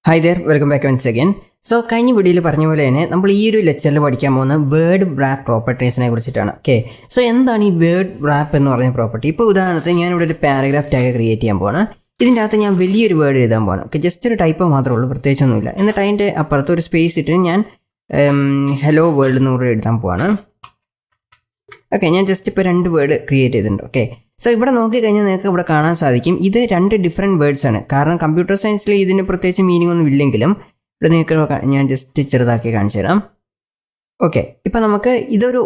Hi there, welcome back once again. So കഴിഞ്ഞ വീഡിയോയിൽ പറഞ്ഞ പോലെ തന്നെ നമ്മൾ ഈ ഒരു ലെക്ചറിൽ പഠിക്കാൻ പോകുന്ന വേർഡ് റാപ്പ് പ്രോപ്പർട്ടീസിനെ കുറിച്ചിട്ടാണ്. ഓക്കെ, സോ എന്താണ് ഈ വേർഡ് റാപ്പ് എന്ന് പറഞ്ഞ പ്രോപ്പർട്ടി? ഇപ്പോൾ ഉദാഹരണത്തിന് ഞാനിവിടെ ഒരു പാരഗ്രാഫ് ടാഗ് ക്രിയേറ്റ് ചെയ്യാൻ പോവാണ്. ഇതിൻ്റെ അകത്ത് ഞാൻ വലിയൊരു വേർഡ് എഴുതാൻ പോവാണ്. ഓക്കെ, ജസ്റ്റ് ഒരു ടൈപ്പ് മാത്രമേ ഉള്ളൂ, പ്രത്യേകിച്ചൊന്നുമില്ല. എന്നിട്ട് അതിൻ്റെ അപ്പുറത്ത് ഒരു സ്പേസ് ഇട്ട് ഞാൻ ഹലോ വേൾഡ് എന്ന് കൂടെ എഴുതാൻ പോവാണ്. ഓക്കെ, ഞാൻ ജസ്റ്റ് ഇപ്പോൾ 2 വേർഡ് ക്രിയേറ്റ് ചെയ്തിട്ടുണ്ട്. ഓക്കെ, സോ ഇവിടെ നോക്കിക്കഴിഞ്ഞാൽ നിങ്ങൾക്ക് ഇവിടെ കാണാൻ സാധിക്കും ഇത് 2 ഡിഫറെൻറ്റ് വേർഡ്സ് ആണ്. കാരണം കമ്പ്യൂട്ടർ സയൻസിൽ ഇതിന് പ്രത്യേകിച്ച് മീനിങ് ഒന്നും ഇല്ലെങ്കിലും ഇവിടെ നിങ്ങൾക്ക് ഞാൻ ജസ്റ്റ് ചെറുതാക്കി കാണിച്ചു തരാം. ഓക്കെ, ഇപ്പം നമുക്ക് ഇതൊരു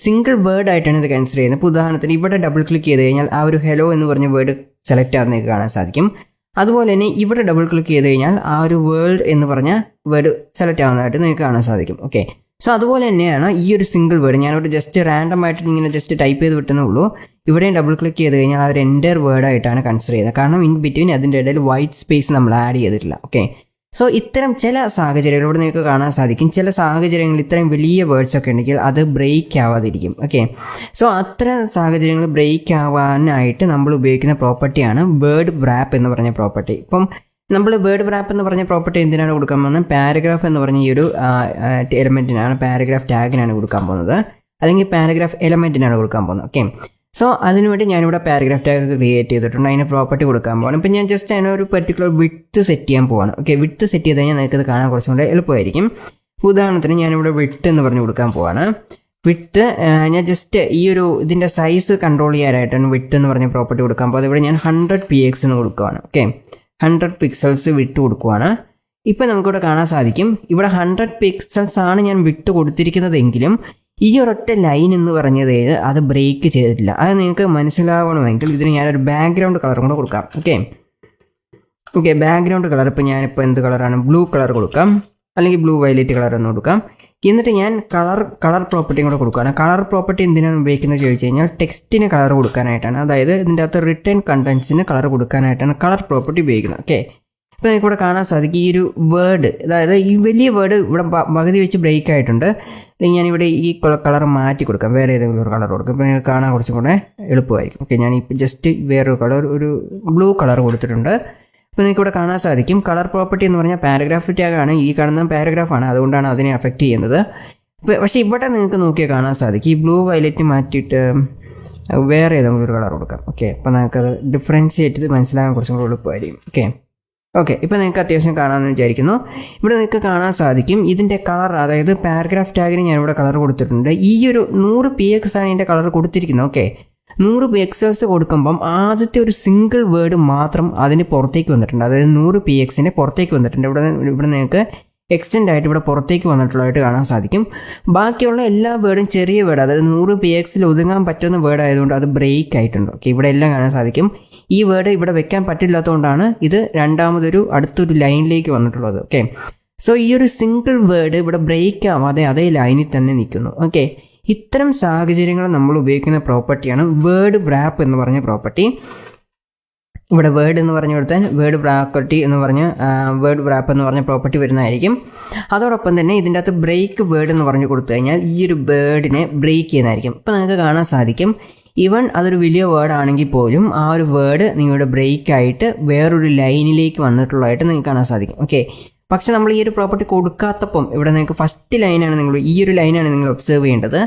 സിംഗിൾ വേർഡ് ആയിട്ടാണ് ഇത് കൺസിഡർ ചെയ്യുന്നത്. ഇപ്പോൾ ഉദാഹരണത്തിന് ഇവിടെ ഡബിൾ ക്ലിക്ക് ചെയ്ത് കഴിഞ്ഞാൽ ആ ഒരു ഹലോ എന്ന് പറഞ്ഞ വേർഡ് സെലക്ട് ആവുന്ന നിങ്ങൾക്ക് കാണാൻ സാധിക്കും. അതുപോലെ തന്നെ ഇവിടെ ഡബിൾ ക്ലിക്ക് ചെയ്ത് കഴിഞ്ഞാൽ ആ ഒരു വേൾഡ് എന്ന് പറഞ്ഞ വേർഡ് സെലക്ട് ആവുന്നതായിട്ട് നിങ്ങൾക്ക് കാണാൻ സാധിക്കും. ഓക്കെ, സോ അതുപോലെ തന്നെയാണ് ഈ ഒരു സിംഗിൾ വേർഡ് ഞാനൊരു ജസ്റ്റ് റാൻഡം ആയിട്ട് ഇങ്ങനെ ജസ്റ്റ് ടൈപ്പ് ചെയ്ത് വിട്ടേ ഉള്ളൂ. ഇവിടെയും ഡബിൾ ക്ലിക്ക് ചെയ്ത് കഴിഞ്ഞാൽ ആ ഒരു എൻ്റർ വേർഡായിട്ടാണ് കൺസിഡർ ചെയ്യുന്നത്. കാരണം ഇൻ ബിറ്റ്വീൻ അതിൻ്റെ ഇടയിൽ വൈറ്റ് സ്പേസ് നമ്മൾ ആഡ് ചെയ്തിട്ടില്ല. ഓക്കെ, സോ ഇത്തരം ചില സാഹചര്യങ്ങൾ ഇവിടെ നിങ്ങൾക്ക് കാണാൻ സാധിക്കും. ചില സാഹചര്യങ്ങളിൽ ഇത്രയും വലിയ വേർഡ്സ് ഒക്കെ ഉണ്ടെങ്കിൽ അത് ബ്രേക്ക് ആവാതിരിക്കും. ഓക്കെ, സോ അത്തരം സാഹചര്യങ്ങൾ ബ്രേക്ക് ആവാനായിട്ട് നമ്മൾ ഉപയോഗിക്കുന്ന പ്രോപ്പർട്ടിയാണ് വേർഡ് റാപ്പ് എന്ന് പറഞ്ഞ പ്രോപ്പർട്ടി. ഇപ്പം നമ്മൾ വേർഡ് റാപ്പ് എന്ന് പറഞ്ഞ പ്രോപ്പർട്ടി എന്തിനാണ് കൊടുക്കാൻ പോകുന്നത്? പാരഗ്രാഫ് എന്ന് പറഞ്ഞ ഈ ഒരു എലമെൻറ്റിനാണ്, പാരഗ്രാഫ് ടാഗിനാണ് കൊടുക്കാൻ പോകുന്നത്, അല്ലെങ്കിൽ പാരഗ്രാഫ് എലമെൻറ്റിനാണ് കൊടുക്കാൻ പോകുന്നത്. ഓക്കെ, സോ അതിനുവേണ്ടി ഞാനിവിടെ പാരഗ്രാഫ് ടാഗ് ക്രിയേറ്റ് ചെയ്തിട്ടുണ്ട്. അതിന് പ്രോപ്പർട്ടി കൊടുക്കാൻ പോകണം. ഇപ്പം ഞാൻ ജസ്റ്റ് അതിനൊരു പെർട്ടിക്കുലർ വിഡ്ത്ത് സെറ്റ് ചെയ്യാൻ പോവാണ്. ഓക്കെ, വിഡ്ത്ത് സെറ്റ് ചെയ്ത് കഴിഞ്ഞാൽ നിങ്ങൾക്കത് കാണാൻ കുറച്ചും കൂടെ എളുപ്പമായിരിക്കും. ഉദാഹരണത്തിന് ഞാനിവിടെ വിഡ്ത്ത് എന്ന് പറഞ്ഞ് കൊടുക്കാൻ പോവാണ്. വിഡ്ത്ത് ഞാൻ ജസ്റ്റ് ഈ ഒരു ഇതിൻ്റെ സൈസ് കൺട്രോൾ ചെയ്യാനായിട്ടാണ് വിഡ്ത്ത് എന്ന് പറഞ്ഞ പ്രോപ്പർട്ടി കൊടുക്കാൻ പോകുന്നത്. ഇവിടെ ഞാൻ 100 px എന്ന് കൊടുക്കുകയാണ്. ഓക്കെ, 100 പിക്സൽസ് വിട്ട് കൊടുക്കുകയാണ്. ഇപ്പം നമുക്കിവിടെ കാണാൻ സാധിക്കും ഇവിടെ 100 പിക്സൽസ് ആണ് ഞാൻ വിട്ട് കൊടുത്തിരിക്കുന്നതെങ്കിലും ഈ ഒരൊറ്റ ലൈൻ എന്ന് പറഞ്ഞത് അത് ബ്രേക്ക് ചെയ്തിട്ടില്ല. അത് നിങ്ങൾക്ക് മനസ്സിലാവണമെങ്കിൽ ഇതിന് ഞാനൊരു ബാക്ക്ഗ്രൗണ്ട് കളർ കൂടെ കൊടുക്കാം. ഓക്കെ, ബാക്ക്ഗ്രൗണ്ട് കളർ ഇപ്പോൾ ഞാനിപ്പോൾ എന്ത് കളറാണ്? ബ്ലൂ കളർ കൊടുക്കാം, അല്ലെങ്കിൽ ബ്ലൂ വയലറ്റ് കളർ എന്ന് കൊടുക്കാം. എന്നിട്ട് ഞാൻ കളർ പ്രോപ്പർട്ടിയും കൂടെ കൊടുക്കുകയാണ്. കളർ പ്രോപ്പർട്ടി എന്തിനാണ് ഉപയോഗിക്കുന്നത് ചോദിച്ചു കഴിഞ്ഞാൽ ടെക്സ്റ്റിന് കളർ കൊടുക്കാനായിട്ടാണ്. അതായത് ഇതിൻ്റെ അകത്ത് റിട്ടേൺ കണ്ടൻസിന് കളർ കൊടുക്കാനായിട്ടാണ് കളർ പ്രോപ്പർട്ടി ഉപയോഗിക്കുന്നത്. ഓക്കെ, ഇപ്പോൾ നിങ്ങൾക്ക് ഇവിടെ കാണാൻ സാധിക്കും ഈ ഒരു വേർഡ്, അതായത് ഈ വലിയ വേർഡ് ഇവിടെ പകുതി വെച്ച് ബ്രേക്ക് ആയിട്ടുണ്ട്. അല്ലെങ്കിൽ ഞാനിവിടെ ഈ കളർ മാറ്റി കൊടുക്കാം, വേറെ ഏതെങ്കിലും ഒരു കളർ കൊടുക്കാം. ഇപ്പോൾ നിങ്ങൾക്ക് കാണാൻ കുറച്ചും കൂടെ എളുപ്പമായിരിക്കും. ഓക്കെ, ഞാനിപ്പോൾ ജസ്റ്റ് വേറൊരു കളർ, ഒരു ബ്ലൂ കളർ കൊടുത്തിട്ടുണ്ട്. അപ്പോൾ നിങ്ങൾക്ക് ഇവിടെ കാണാൻ സാധിക്കും കളർ പ്രോപ്പർട്ടി എന്ന് പറഞ്ഞാൽ പാരഗ്രാഫ് ടാഗാണ്, ഈ കാണുന്ന പാരഗ്രാഫാണ്, അതുകൊണ്ടാണ് അതിനെ അഫക്റ്റ് ചെയ്യുന്നത്. പക്ഷേ ഇവിടെ നിങ്ങൾക്ക് നോക്കിയാൽ കാണാൻ സാധിക്കും ഈ ബ്ലൂ വയലറ്റ് മാറ്റിയിട്ട് വേറെ ഏതെങ്കിലും ഒരു കളർ കൊടുക്കാം. ഓക്കെ, അപ്പോൾ നമുക്കത് ഡിഫറൻഷിയേറ്റ് ചെയ്ത് മനസ്സിലാകാൻ കുറച്ചും കൂടെ എളുപ്പമായിരിക്കും. ഓക്കെ, ഇപ്പോൾ നിങ്ങൾക്ക് അത്യാവശ്യം കാണാമെന്ന് വിചാരിക്കുന്നു. ഇവിടെ നിങ്ങൾക്ക് കാണാൻ സാധിക്കും ഇതിൻ്റെ കളർ, അതായത് പാരഗ്രാഫ് ടാഗിന് ഞാനിവിടെ കളർ കൊടുത്തിട്ടുണ്ട്. ഈ ഒരു 100 px ആണ് ഇതിൻ്റെ കളർ കൊടുത്തിരിക്കുന്നത്. ഓക്കെ, 100 പിക്സൽസ് കൊടുക്കുമ്പം ആദ്യത്തെ ഒരു സിംഗിൾ വേർഡ് മാത്രം അതിന് പുറത്തേക്ക് വന്നിട്ടുണ്ട്, അതായത് 100 pxൻ്റെ പുറത്തേക്ക് വന്നിട്ടുണ്ട്. ഇവിടെ നിങ്ങൾക്ക് എക്സ്റ്റെൻഡ് ആയിട്ട് ഇവിടെ പുറത്തേക്ക് വന്നിട്ടുള്ളതായിട്ട് കാണാൻ സാധിക്കും. ബാക്കിയുള്ള എല്ലാ വേർഡും ചെറിയ വേർഡ്, അതായത് 100 pxൽ ഒതുങ്ങാൻ പറ്റുന്ന വേർഡ് ആയതുകൊണ്ട് അത് ബ്രേക്ക് ആയിട്ടുണ്ട്. ഓക്കെ, ഇവിടെ എല്ലാം കാണാൻ സാധിക്കും. ഈ വേർഡ് ഇവിടെ വെക്കാൻ പറ്റില്ലാത്തതുകൊണ്ടാണ് ഇത് രണ്ടാമതൊരു അടുത്തൊരു ലൈനിലേക്ക് വന്നിട്ടുള്ളത്. ഓക്കെ, സോ ഈ ഒരു സിംഗിൾ വേർഡ് ഇവിടെ ബ്രേക്ക് ആവാതെ അതേ ലൈനിൽ തന്നെ നിൽക്കുന്നു. ഓക്കെ, ഇത്തരം സാഹചര്യങ്ങൾ നമ്മൾ ഉപയോഗിക്കുന്ന പ്രോപ്പർട്ടിയാണ് വേർഡ് റാപ്പ് എന്ന് പറഞ്ഞ പ്രോപ്പർട്ടി. ഇവിടെ വേർഡ് എന്ന് പറഞ്ഞു കൊടുത്താൽ വേർഡ് ബ്രാക്കറ്റി എന്ന് പറഞ്ഞ് വേർഡ് റാപ്പ് എന്ന് പറഞ്ഞ പ്രോപ്പർട്ടി വരുന്നതായിരിക്കും. അതോടൊപ്പം തന്നെ ഇതിൻ്റെ അകത്ത് ബ്രേക്ക് വേർഡ് എന്ന് പറഞ്ഞു കൊടുത്തു കഴിഞ്ഞാൽ ഈ ഒരു വേർഡിനെ ബ്രേക്ക് ചെയ്യുന്നതായിരിക്കും. ഇപ്പോൾ നിങ്ങൾക്ക് കാണാൻ സാധിക്കും ഈവൻ അതൊരു വലിയ വേർഡ് ആണെങ്കിൽ പോലും ആ ഒരു വേർഡ് നിങ്ങളുടെ ബ്രേക്ക് ആയിട്ട് വേറൊരു ലൈനിലേക്ക് വന്നിട്ടുള്ളതായിട്ട് നിങ്ങൾക്ക് കാണാൻ സാധിക്കും. ഓക്കെ, പക്ഷെ നമ്മൾ ഈ ഒരു പ്രോപ്പർട്ടി കൊടുക്കാത്തപ്പം ഇവിടെ നിങ്ങൾക്ക് ഫസ്റ്റ് ലൈനാണ് ഈ ഒരു ലൈനാണ് നിങ്ങൾ ഒബ്സർവ് ചെയ്യേണ്ടത്.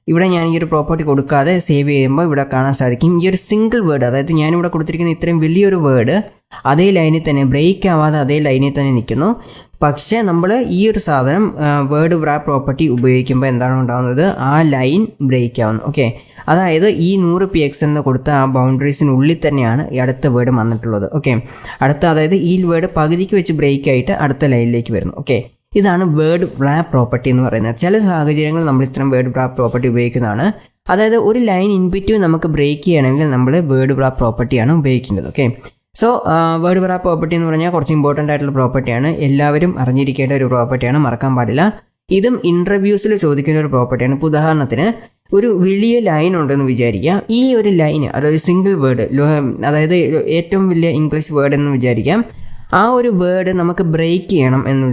ഇവിടെ ഞാൻ ഈ ഒരു പ്രോപ്പർട്ടി കൊടുക്കാതെ സേവ് ചെയ്യുമ്പോൾ ഇവിടെ കാണാൻ സാധിക്കും ഈ ഒരു സിംഗിൾ വേർഡ്, അതായത് ഞാനിവിടെ കൊടുത്തിരിക്കുന്ന ഇത്രയും വലിയൊരു വേർഡ് അതേ ലൈനിൽ തന്നെ ബ്രേക്ക് ആവാതെ അതേ ലൈനിൽ തന്നെ നിൽക്കുന്നു. പക്ഷേ നമ്മൾ ഈ ഒരു സാധനം വേർഡ് റാപ്പ് പ്രോപ്പർട്ടി ഉപയോഗിക്കുമ്പോൾ എന്താണ് ഉണ്ടാകുന്നത്? ആ ലൈൻ ബ്രേക്ക് ആവുന്നു. ഓക്കെ, അതായത് ഈ 100 px എന്ന് കൊടുത്ത ആ ബൗണ്ടറീസിനുള്ളിൽ തന്നെയാണ് ഈ അടുത്ത വേർഡ് വന്നിട്ടുള്ളത്. ഓക്കെ, അതായത് ഈ വേർഡ് പകുതിക്ക് വെച്ച് ബ്രേക്ക് ആയിട്ട് അടുത്ത ലൈനിലേക്ക് വരുന്നു. ഓക്കെ, ഇതാണ് വേർഡ് റാപ്പ് പ്രോപ്പർട്ടി എന്ന് പറയുന്നത്. ചില സാഹചര്യങ്ങളിൽ നമ്മൾ ഇത്തരം വേർഡ് റാപ്പ് പ്രോപ്പർട്ടി ഉപയോഗിക്കുന്നതാണ്. അതായത് ഒരു ലൈൻ ഇൻബിറ്റ്വീൻ നമുക്ക് ബ്രേക്ക് ചെയ്യണമെങ്കിൽ നമ്മൾ വേർഡ് റാപ്പ് പ്രോപ്പർട്ടിയാണ് ഉപയോഗിക്കേണ്ടത്. Okay, so word rap property എന്ന് പറഞ്ഞാൽ കുറച്ച് ഇമ്പോർട്ടൻ്റ് ആയിട്ടുള്ള പ്രോപ്പർട്ടിയാണ്, എല്ലാവരും അറിഞ്ഞിരിക്കേണ്ട ഒരു പ്രോപ്പർട്ടിയാണ്, മറക്കാൻ പാടില്ല. ഇതും ഇൻ്റർവ്യൂസിൽ ചോദിക്കുന്ന ഒരു പ്രോപ്പർട്ടിയാണ്. ഇപ്പോൾ ഉദാഹരണത്തിന് ഒരു വലിയ ലൈൻ ഉണ്ടെന്ന് വിചാരിക്കുക. ഈ ഒരു ലൈന്, അതായത് സിംഗിൾ വേർഡ്, അതായത് ഏറ്റവും വലിയ ഇംഗ്ലീഷ് വേർഡ് എന്ന് വിചാരിക്കാം. ആ ഒരു വേർഡ് നമുക്ക് ബ്രേക്ക് ചെയ്യണം എന്ന്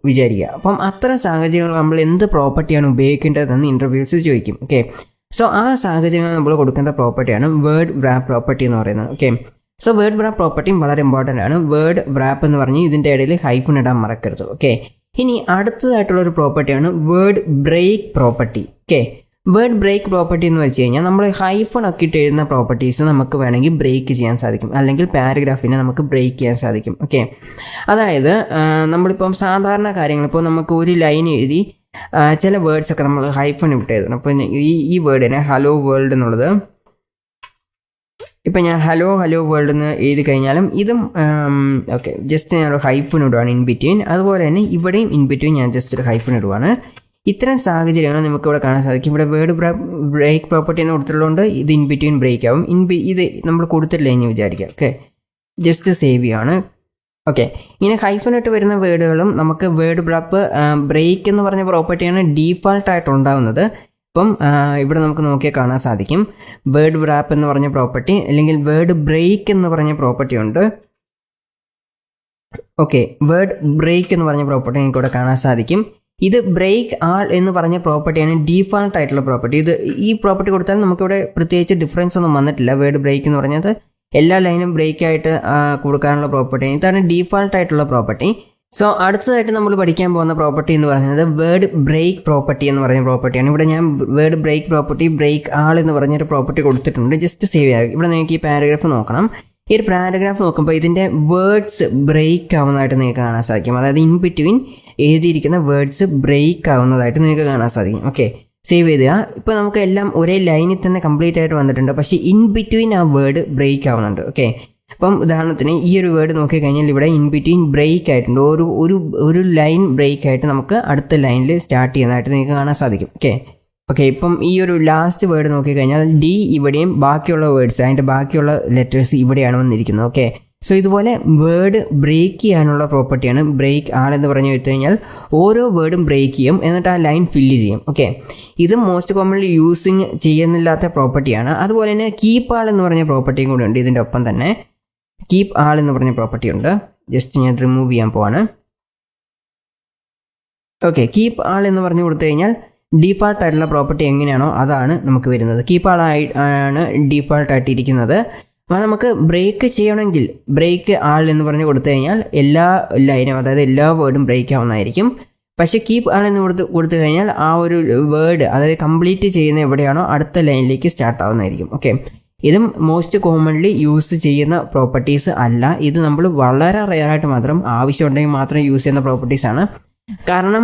വിചാരിക്കുക. അപ്പം അത്തരം സാഹചര്യങ്ങൾ നമ്മൾ എന്ത് പ്രോപ്പർട്ടിയാണ് ഉപയോഗിക്കേണ്ടതെന്ന് ഇൻ്റർവ്യൂസിൽ ചോദിക്കും. ഓക്കെ, സോ ആ സാഹചര്യങ്ങൾ നമ്മൾ കൊടുക്കുന്ന പ്രോപ്പർട്ടിയാണ് വേർഡ് റാപ്പ് പ്രോപ്പർട്ടി എന്ന് പറയുന്നത്. ഓക്കെ, സോ വേർഡ് റാപ്പ് പ്രോപ്പർട്ടിയും വളരെ ഇമ്പോർട്ടൻ്റ് ആണ്. വേർഡ് റാപ്പ് എന്ന് പറഞ്ഞ് ഇതിൻ്റെ ഇടയിൽ ഹൈഫൺ ഇടാൻ മറക്കരുത്. ഓക്കെ, ഇനി അടുത്തതായിട്ടുള്ളൊരു പ്രോപ്പർട്ടിയാണ് word break property. Okay, word break property എന്ന് വെച്ച് കഴിഞ്ഞാൽ നമ്മൾ ഹൈഫൺ ഒക്കെ ഇട്ട് എഴുതുന്ന പ്രോപ്പർട്ടീസ് നമുക്ക് വേണമെങ്കിൽ ബ്രേക്ക് ചെയ്യാൻ സാധിക്കും, അല്ലെങ്കിൽ പാരഗ്രാഫിനെ നമുക്ക് ബ്രേക്ക് ചെയ്യാൻ സാധിക്കും. ഓക്കെ, അതായത് നമ്മളിപ്പം സാധാരണ കാര്യങ്ങൾ, ഇപ്പോൾ നമുക്ക് ഒരു ലൈൻ എഴുതി ചില വേർഡ്സൊക്കെ നമ്മൾ ഹൈഫൺ ഇട്ട് എഴുതണം. അപ്പോൾ ഈ വേർഡിനെ ഹലോ വേൾഡ് എന്നുള്ളത് ഇപ്പം ഞാൻ ഹലോ വേൾഡ് എന്ന് എഴുതി കഴിഞ്ഞാലും ഇതും ഓക്കെ ജസ്റ്റ് ഞാനൊരു ഹൈഫൺ ഇടുവാണ് ഇൻ ബിറ്റ്വീൻ. അതുപോലെ തന്നെ ഇവിടെയും ഇൻ ബിറ്റ്വീൻ ഞാൻ ജസ്റ്റ് ഒരു ഹൈഫൺ ഇടുവാണ്. ഇത്തരം സാഹചര്യങ്ങൾ നമുക്ക് ഇവിടെ കാണാൻ സാധിക്കും. ഇവിടെ വേർഡ് ബ്രേക്ക് പ്രോപ്പർട്ടി എന്ന് കൊടുത്തിട്ടുള്ളതുകൊണ്ട് ഇത് ഇൻ ബിറ്റ്വീൻ ബ്രേക്ക് ആവും. ഇത് നമ്മൾ കൊടുത്തിട്ടില്ല എന്ന് വിചാരിക്കാം. ഓക്കെ, ജസ്റ്റ് സേവ് ചെയ്യാണ്. ഓക്കെ, ഇങ്ങനെ ഹൈഫനായിട്ട് വരുന്ന വേർഡുകളും നമുക്ക് വേർഡ് ബ്രേക്ക് എന്ന് പറഞ്ഞ പ്രോപ്പർട്ടിയാണ് ഡീഫാൾട്ടായിട്ട് ഉണ്ടാകുന്നത്. ഇപ്പം ഇവിടെ നമുക്ക് നോക്കിയാൽ കാണാൻ സാധിക്കും വേർഡ് റാപ്പ് എന്ന് പറഞ്ഞ പ്രോപ്പർട്ടി അല്ലെങ്കിൽ വേർഡ് ബ്രേക്ക് എന്ന് പറഞ്ഞ പ്രോപ്പർട്ടി ഉണ്ട്. ഓക്കെ, വേർഡ് ബ്രേക്ക് എന്ന് പറഞ്ഞ പ്രോപ്പർട്ടി നിങ്ങൾക്ക് ഇവിടെ കാണാൻ സാധിക്കും. ഇത് ബ്രേക്ക് ആൾ എന്ന് പറഞ്ഞ പ്രോപ്പർട്ടിയാണ് ഡീഫാൾട്ട് ആയിട്ടുള്ള പ്രോപ്പർട്ടി. ഈ പ്രോപ്പർട്ടി കൊടുത്താൽ നമുക്കിവിടെ പ്രത്യേകിച്ച് ഡിഫറൻസ് ഒന്നും വന്നിട്ടില്ല. വേർഡ് ബ്രേക്ക് എന്ന് പറഞ്ഞത് എല്ലാ ലൈനും ബ്രേക്ക് ആയിട്ട് കൊടുക്കാനുള്ള പ്രോപ്പർട്ടി. ഇതാണ് ഡീഫാൾട്ട് ആയിട്ടുള്ള പ്രോപ്പർട്ടി. സോ അടുത്തതായിട്ട് നമ്മൾ പഠിക്കാൻ പോകുന്ന പ്രോപ്പർട്ടി എന്ന് പറയുന്നത് വേർഡ് ബ്രേക്ക് പ്രോപ്പർട്ടി എന്ന് പറയുന്ന പ്രോപ്പർട്ടിയാണ്. ഇവിടെ ഞാൻ വേർഡ് ബ്രേക്ക് പ്രോപ്പർട്ടി ബ്രേക്ക് ആൾ എന്ന് പറഞ്ഞൊരു പ്രോപ്പർട്ടി കൊടുത്തിട്ടുണ്ട്. ജസ്റ്റ് സേവ് ആകും. ഇവിടെ നിങ്ങൾക്ക് ഈ പാരഗ്രാഫ് നോക്കണം. ഈ ഒരു പാരഗ്രാഫ് നോക്കുമ്പോൾ ഇതിൻ്റെ വേർഡ്സ് ബ്രേക്ക് ആവുന്നതായിട്ട് നിങ്ങൾക്ക് കാണാൻ സാധിക്കും. അതായത് ഇൻ ബിറ്റ്വീൻ എഴുതിയിരിക്കുന്ന വേർഡ്സ് ബ്രേക്ക് ആവുന്നതായിട്ട് നിങ്ങൾക്ക് കാണാൻ സാധിക്കും. ഓക്കെ, സേവ് ചെയ്തുക. ഇപ്പോൾ നമുക്ക് എല്ലാം ഒരേ ലൈനിൽ തന്നെ കംപ്ലീറ്റ് ആയിട്ട് വന്നിട്ടുണ്ട്, പക്ഷേ ഇൻ ബിറ്റ്വീൻ ആ വേർഡ് ബ്രേക്ക് ആവുന്നുണ്ട്. ഓക്കെ, അപ്പം ഉദാഹരണത്തിന് ഈ ഒരു വേർഡ് നോക്കിക്കഴിഞ്ഞാൽ ഇവിടെ ഇൻ ബിറ്റ്വീൻ ബ്രേക്ക് ആയിട്ടുണ്ട്. ഒരു ലൈൻ ബ്രേക്ക് ആയിട്ട് നമുക്ക് അടുത്ത ലൈനിൽ സ്റ്റാർട്ട് ചെയ്യുന്നതായിട്ട് നിങ്ങൾക്ക് കാണാൻ സാധിക്കും. ഓക്കെ, ഇപ്പം ഈ ഒരു ലാസ്റ്റ് വേർഡ് നോക്കിക്കഴിഞ്ഞാൽ ഡി ഇവിടെയും ബാക്കിയുള്ള വേർഡ്സ് അതിൻ്റെ ബാക്കിയുള്ള ലെറ്റേഴ്സ് ഇവിടെയാണ് വന്നിരിക്കുന്നത്. ഓക്കെ, സോ ഇതുപോലെ വേർഡ് ബ്രേക്ക് ചെയ്യാനുള്ള പ്രോപ്പർട്ടിയാണ് ബ്രേക്ക് ആളെന്ന് പറഞ്ഞു വെച്ച് കഴിഞ്ഞാൽ ഓരോ വേർഡും ബ്രേക്ക് ചെയ്യും, എന്നിട്ട് ആ ലൈൻ ഫില്ല് ചെയ്യും. ഓക്കെ, ഇത് മോസ്റ്റ് കോമൺലി യൂസിങ് ചെയ്യുന്നില്ലാത്ത പ്രോപ്പർട്ടിയാണ്. അതുപോലെ തന്നെ കീപ്പ് ആൾ എന്ന് പറഞ്ഞ പ്രോപ്പർട്ടിയും കൂടെ ഉണ്ട്. ഇതിൻ്റെ ഒപ്പം തന്നെ കീപ്പ് ആൾ എന്ന് പറഞ്ഞ പ്രോപ്പർട്ടി ഉണ്ട്. ജസ്റ്റ് ഞാൻ റിമൂവ് ചെയ്യാൻ പോവാണ്. ഓക്കെ, കീപ്പ് ആൾ എന്ന് പറഞ്ഞു കൊടുത്തു കഴിഞ്ഞാൽ ഡീഫാൾട്ട് ആയിട്ടുള്ള പ്രോപ്പർട്ടി എങ്ങനെയാണോ അതാണ് നമുക്ക് വരുന്നത്. കീപ്പ് ആൾ ആണ് ഡീഫാൾട്ട് ആയിട്ട് ഇരിക്കുന്നത്. അപ്പോൾ നമുക്ക് ബ്രേക്ക് ചെയ്യണമെങ്കിൽ ബ്രേക്ക് ആൾ എന്ന് പറഞ്ഞ് കൊടുത്തു കഴിഞ്ഞാൽ എല്ലാ ലൈനും, അതായത് എല്ലാ വേർഡും ബ്രേക്ക് ആവുന്നതായിരിക്കും. പക്ഷേ കീപ്പ് ആൾ എന്ന് കൊടുത്തു കഴിഞ്ഞാൽ ആ ഒരു വേർഡ്, അതായത് കംപ്ലീറ്റ് ചെയ്യുന്ന എവിടെയാണോ അടുത്ത ലൈനിലേക്ക് സ്റ്റാർട്ട് ആവുന്നതായിരിക്കും. ഓക്കെ, ഇതും മോസ്റ്റ് കോമൺലി യൂസ് ചെയ്യുന്ന പ്രോപ്പർട്ടീസ് അല്ല. ഇത് നമ്മൾ വളരെ റെയറായിട്ട് മാത്രം ആവശ്യമുണ്ടെങ്കിൽ മാത്രം യൂസ് ചെയ്യുന്ന പ്രോപ്പർട്ടീസാണ്. കാരണം